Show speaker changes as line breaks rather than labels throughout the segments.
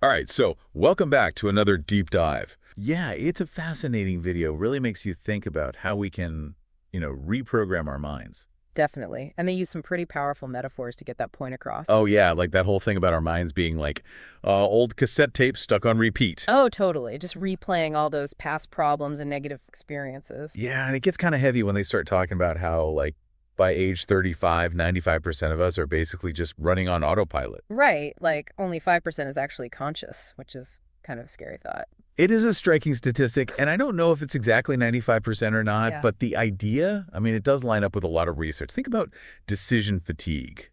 All right, so welcome back to another deep dive. Yeah, it's a fascinating video. Really makes you think about how we can, reprogram our minds.
Definitely. And they use some pretty powerful metaphors to get that point across.
Oh, yeah, like that whole thing about our minds being like old cassette tapes stuck on repeat.
Oh, totally. Just replaying all those past problems and negative experiences.
Yeah, and it gets kind of heavy when they start talking about how, like, by age 35, 95% of us are basically just running on autopilot.
Right. Like only 5% is actually conscious, which is kind of a scary thought.
It is a striking statistic, and I don't know if it's exactly 95% or not,
Yeah.
but the idea, I mean, it does line up with a lot of research. Think about decision fatigue,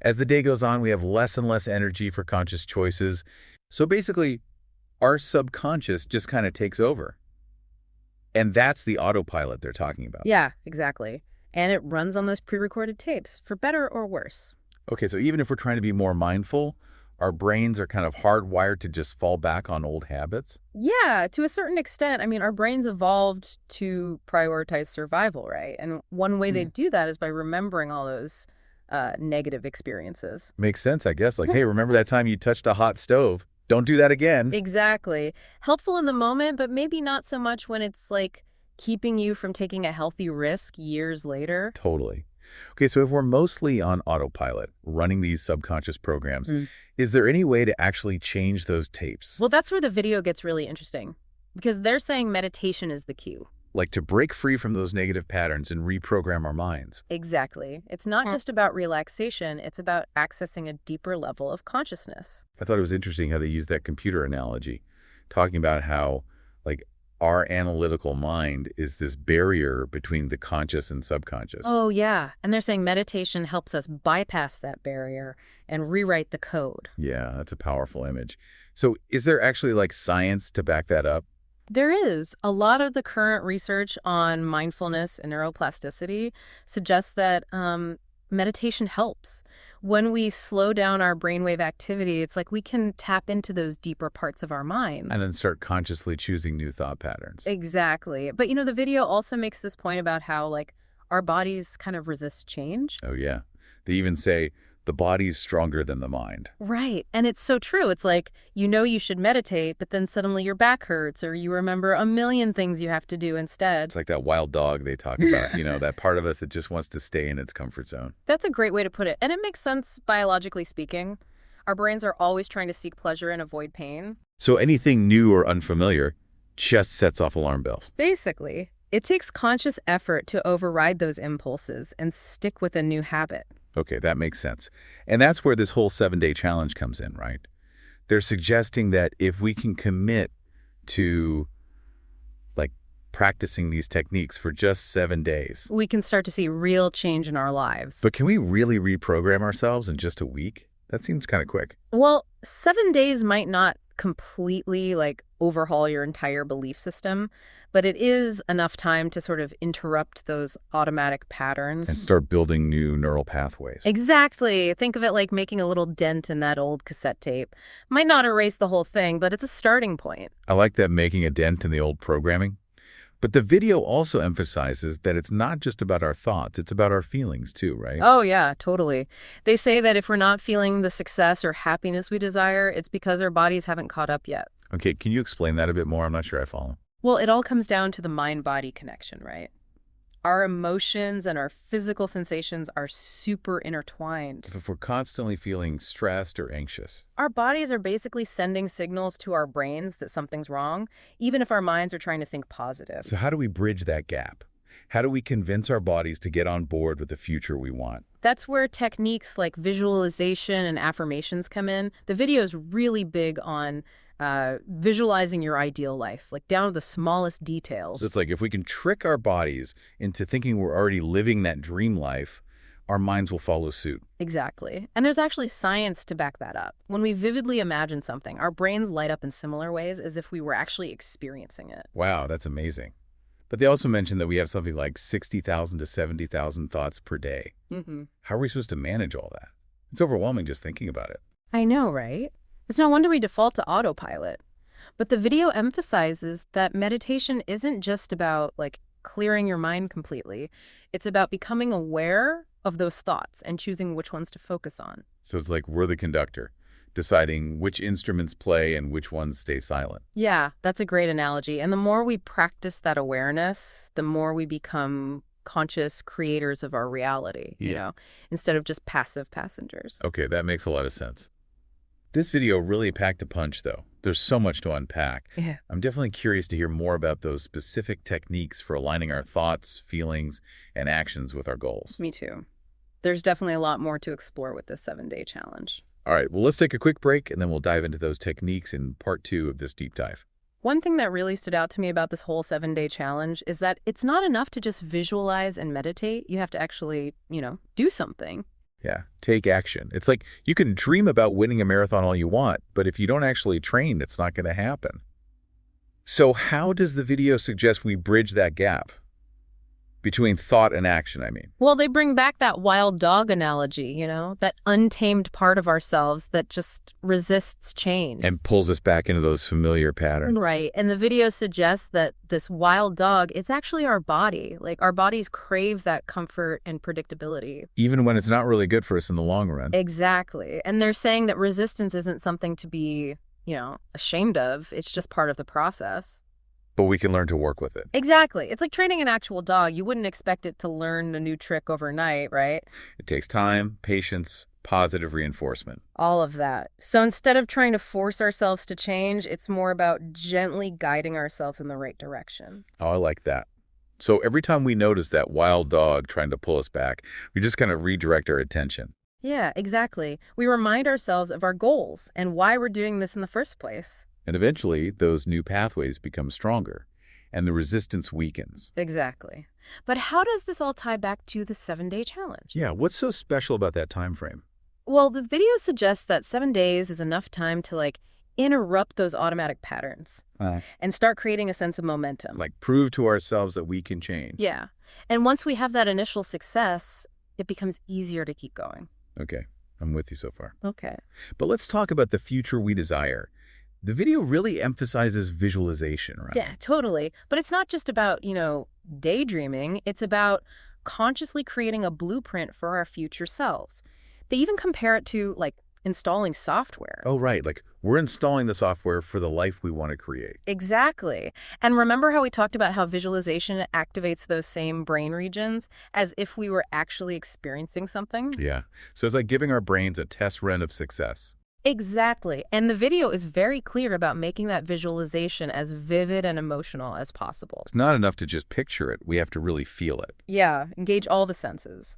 As the day goes on, we have less and less energy for conscious choices. So basically, our subconscious just kind of takes over. And that's the autopilot they're talking about.
Yeah, exactly. And it runs on those pre-recorded tapes, for better or worse.
Okay, so even if we're trying to be more mindful, our brains are kind of hardwired to just fall back on old habits.
Yeah, to a certain extent. I mean, our brains evolved to prioritize survival, right? And one way they do that is by remembering all those negative experiences.
Makes sense, I guess. Like, hey, remember that time you touched a hot stove? Don't do that again.
Exactly. Helpful in the moment, but maybe not so much when it's like keeping you from taking a healthy risk years later.
Totally. Okay, so if we're mostly on autopilot, running these subconscious programs, is there any way to actually change those tapes?
Well, that's where the video gets really interesting because they're saying meditation is the cue.
Like to break free from those negative patterns and reprogram our minds?
Exactly. It's not just about relaxation, it's about accessing a deeper level of consciousness.
I thought it was interesting how they used that computer analogy, talking about how, like, our analytical mind is this barrier between the conscious and subconscious.
Oh, yeah. And they're saying meditation helps us bypass that barrier and rewrite the code.
Yeah, that's a powerful image. So is there actually like science to back that up?
There is. A lot of the current research on mindfulness and neuroplasticity suggests that meditation helps. When we slow down our brainwave activity, it's like we can tap into those deeper parts of our mind.
And then start consciously choosing new thought patterns.
Exactly. But, the video also makes this point about how, like, our bodies kind of resist change.
Oh, yeah. They even say the body's stronger than the mind.
Right. And it's so true. It's like, you should meditate, but then suddenly your back hurts or you remember a million things you have to do instead.
It's like that wild dog they talk about, that part of us that just wants to stay in its comfort zone.
That's a great way to put it. And it makes sense biologically speaking. Our brains are always trying to seek pleasure and avoid pain.
So anything new or unfamiliar just sets off alarm bells.
Basically, it takes conscious effort to override those impulses and stick with a new habit.
Okay, that makes sense. And that's where this whole 7-day challenge comes in, right? They're suggesting that if we can commit to, like, practicing these techniques for just 7 days.
We can start to see real change in our lives.
But can we really reprogram ourselves in just a week? That seems kind of quick.
Well, 7 days might not completely, overhaul your entire belief system, but it is enough time to sort of interrupt those automatic patterns.
And start building new neural pathways.
Exactly. Think of it like making a little dent in that old cassette tape. Might not erase the whole thing, but it's a starting point.
I like that, making a dent in the old programming. But the video also emphasizes that it's not just about our thoughts, it's about our feelings too, right?
Oh, yeah, totally. They say that if we're not feeling the success or happiness we desire, it's because our bodies haven't caught up yet.
Okay, can you explain that a bit more? I'm not sure I follow.
Well, it all comes down to the mind-body connection, right? Our emotions and our physical sensations are super intertwined.
If we're constantly feeling stressed or anxious,
Our bodies are basically sending signals to our brains that something's wrong, even if our minds are trying to think positive.
so how do we bridge that gap? How do we convince our bodies to get on board with the future we want?
That's where techniques like visualization and affirmations come in. The video is really big on visualizing your ideal life, like down to the smallest details.
So it's like if we can trick our bodies into thinking we're already living that dream life, our minds will follow suit.
Exactly. And there's actually science to back that up. When we vividly imagine something, our brains light up in similar ways as if we were actually experiencing it.
Wow, that's amazing. But they also mentioned that we have something like 60,000 to 70,000 thoughts per day. How are we supposed to manage all that? It's overwhelming just thinking about it.
I know, right? It's no wonder we default to autopilot. But the video emphasizes that meditation isn't just about, clearing your mind completely. It's about becoming aware of those thoughts and choosing which ones to focus on.
So it's like we're the conductor, deciding which instruments play and which ones stay silent.
Yeah, that's a great analogy. And the more we practice that awareness, the more we become conscious creators of our reality,
Yeah.
instead of just passive passengers.
Okay, that makes a lot of sense. This video really packed a punch, though. There's so much to unpack.
Yeah.
I'm definitely curious to hear more about those specific techniques for aligning our thoughts, feelings, and actions with our goals.
Me too. There's definitely a lot more to explore with this 7-day challenge.
All right, well, let's take a quick break, and then we'll dive into those techniques in part 2 of this deep dive.
One thing that really stood out to me about this whole 7-day challenge is that it's not enough to just visualize and meditate. You have to actually, do something.
Yeah, take action. It's like you can dream about winning a marathon all you want, but if you don't actually train, it's not going to happen. So how does the video suggest we bridge that gap? Between thought and action, I mean.
Well, they bring back that wild dog analogy, that untamed part of ourselves that just resists change.
And pulls us back into those familiar patterns.
Right. And the video suggests that this wild dog is actually our body. Like, our bodies crave that comfort and predictability.
Even when it's not really good for us in the long run.
Exactly. And they're saying that resistance isn't something to be, ashamed of. It's just part of the process.
But we can learn to work with it.
Exactly. It's like training an actual dog. You wouldn't expect it to learn a new trick overnight, right?
It takes time, patience, positive reinforcement.
All of that. So instead of trying to force ourselves to change, it's more about gently guiding ourselves in the right direction.
Oh, I like that. So every time we notice that wild dog trying to pull us back, we just kind of redirect our attention.
Yeah, exactly. We remind ourselves of our goals and why we're doing this in the first place.
And eventually, those new pathways become stronger, and the resistance weakens.
Exactly. But how does this all tie back to the 7-day challenge?
Yeah, what's so special about that time frame?
Well, the video suggests that 7 days is enough time to, interrupt those automatic patterns and start creating a sense of momentum.
Like prove to ourselves that we can change.
Yeah. And once we have that initial success, it becomes easier to keep going.
Okay, I'm with you so far.
Okay.
But let's talk about the future we desire. The video really emphasizes visualization, right?
Yeah, totally. But it's not just about, daydreaming. It's about consciously creating a blueprint for our future selves. They even compare it to, installing software.
Oh, right. Like we're installing the software for the life we want to create.
Exactly. And remember how we talked about how visualization activates those same brain regions as if we were actually experiencing something?
Yeah. So it's like giving our brains a test run of success.
Exactly. And the video is very clear about making that visualization as vivid and emotional as possible.
It's not enough to just picture it. We have to really feel it.
Yeah, engage all the senses.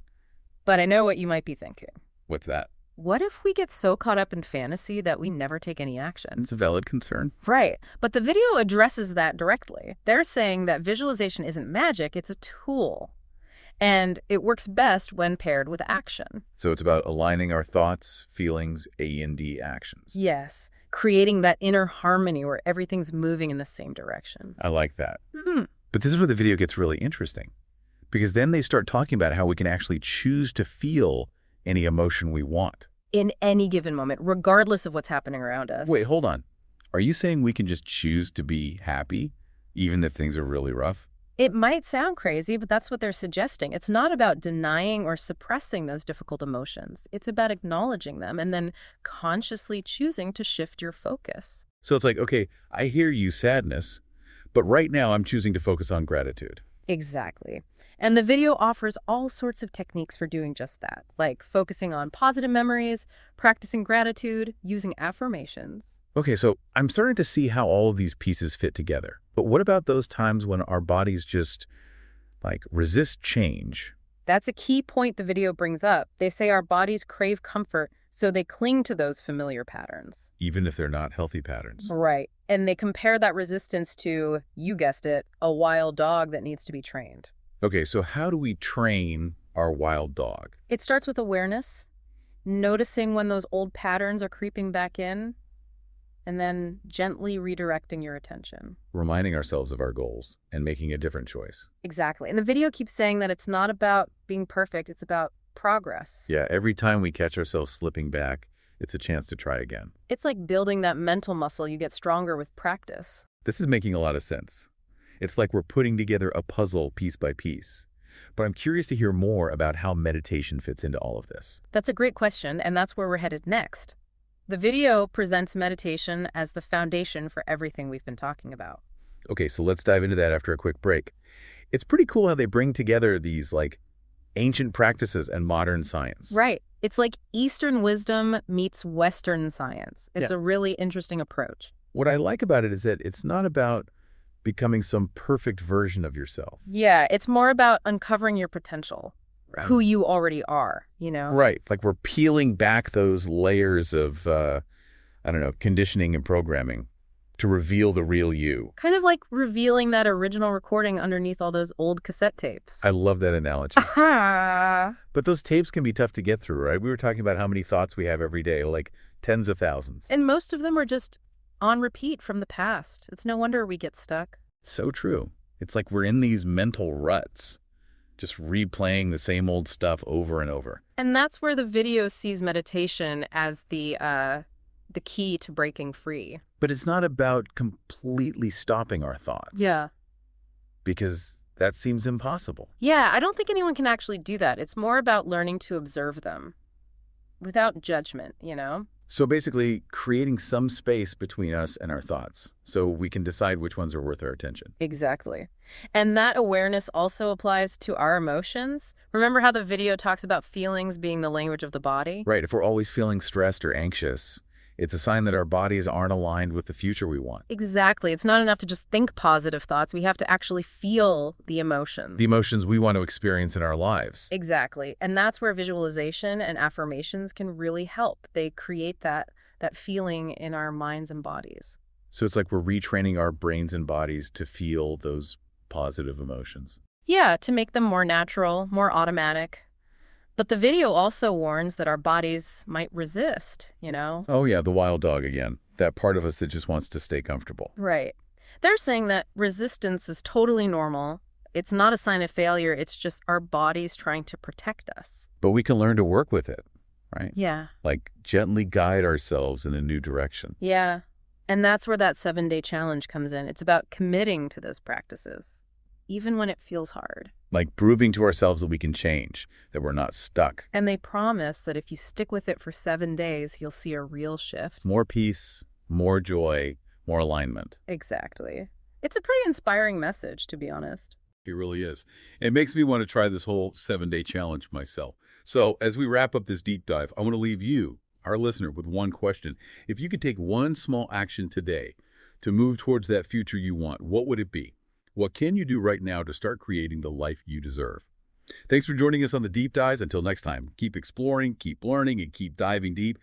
But I know what you might be thinking.
What's that?
What if we get so caught up in fantasy that we never take any action?
It's a valid concern.
Right. But the video addresses that directly. They're saying that visualization isn't magic, it's a tool. And it works best when paired with action.
So it's about aligning our thoughts, feelings, A&D actions.
Yes. Creating that inner harmony where everything's moving in the same direction.
I like that.
Mm-hmm.
But this is where the video gets really interesting. Because then they start talking about how we can actually choose to feel any emotion we want.
In any given moment, regardless of what's happening around us.
Wait, hold on. Are you saying we can just choose to be happy, even if things are really rough?
It might sound crazy, but that's what they're suggesting. It's not about denying or suppressing those difficult emotions. It's about acknowledging them and then consciously choosing to shift your focus.
So it's like, okay, I hear you, sadness, but right now I'm choosing to focus on gratitude.
Exactly. And the video offers all sorts of techniques for doing just that, like focusing on positive memories, practicing gratitude, using affirmations.
Okay, so I'm starting to see how all of these pieces fit together. But what about those times when our bodies just, resist change?
That's a key point the video brings up. They say our bodies crave comfort, so they cling to those familiar patterns.
Even if they're not healthy patterns.
Right. And they compare that resistance to, you guessed it, a wild dog that needs to be trained.
Okay, so how do we train our wild dog?
It starts with awareness, noticing when those old patterns are creeping back in, and then gently redirecting your attention.
Reminding ourselves of our goals and making a different choice.
Exactly. And the video keeps saying that it's not about being perfect, it's about progress.
Yeah, every time we catch ourselves slipping back, it's a chance to try again.
It's like building that mental muscle you get stronger with practice.
This is making a lot of sense. It's like we're putting together a puzzle piece by piece. But I'm curious to hear more about how meditation fits into all of this.
That's a great question, and that's where we're headed next. The video presents meditation as the foundation for everything we've been talking about.
Okay, so let's dive into that after a quick break. It's pretty cool how they bring together these, like, ancient practices and modern science.
Right. It's like Eastern wisdom meets Western science. It's
Yeah.
a really interesting approach.
What I like about it is that it's not about becoming some perfect version of yourself.
Yeah, it's more about uncovering your potential, who you already are, you know?
Right. Like we're peeling back those layers of, I don't know, conditioning and programming to reveal the real you.
Kind of like revealing that original recording underneath all those old cassette tapes.
I love that analogy.
Aha!
But those tapes can be tough to get through, right? We were talking about how many thoughts we have every day, like tens of thousands.
And most of them are just on repeat from the past. It's no wonder we get stuck.
So true. It's like we're in these mental ruts, just replaying the same old stuff over and over.
And that's where the video sees meditation as the key to breaking free.
But it's not about completely stopping our thoughts.
Yeah.
Because that seems impossible.
Yeah, I don't think anyone can actually do that. It's more about learning to observe them without judgment, you know?
So basically, creating some space between us and our thoughts so we can decide which ones are worth our attention.
Exactly. And that awareness also applies to our emotions. Remember how the video talks about feelings being the language of the body?
Right, if we're always feeling stressed or anxious, it's a sign that our bodies aren't aligned with the future we want.
Exactly. It's not enough to just think positive thoughts. We have to actually feel the emotions.
The emotions we want to experience in our lives.
Exactly. And that's where visualization and affirmations can really help. They create that feeling in our minds and bodies.
So it's like we're retraining our brains and bodies to feel those positive emotions.
Yeah, to make them more natural, more automatic. But the video also warns that our bodies might resist, you know?
Oh yeah, the wild dog again. That part of us that just wants to stay comfortable.
Right. They're saying that resistance is totally normal. It's not a sign of failure. It's just our bodies trying to protect us.
But we can learn to work with it, right?
Yeah.
Like gently guide ourselves in a new direction.
Yeah. And that's where that 7-day challenge comes in. It's about committing to those practices, even when it feels hard.
Like proving to ourselves that we can change, that we're not stuck.
And they promise that if you stick with it for 7 days, you'll see a real shift.
More peace, more joy, more alignment.
Exactly. It's a pretty inspiring message, to be honest.
It really is. It makes me want to try this whole 7-day challenge myself. So as we wrap up this deep dive, I want to leave you, our listener, with one question. If you could take one small action today to move towards that future you want, what would it be? What can you do right now to start creating the life you deserve? Thanks for joining us on the Deep Dives. Until next time, keep exploring, keep learning, and keep diving deep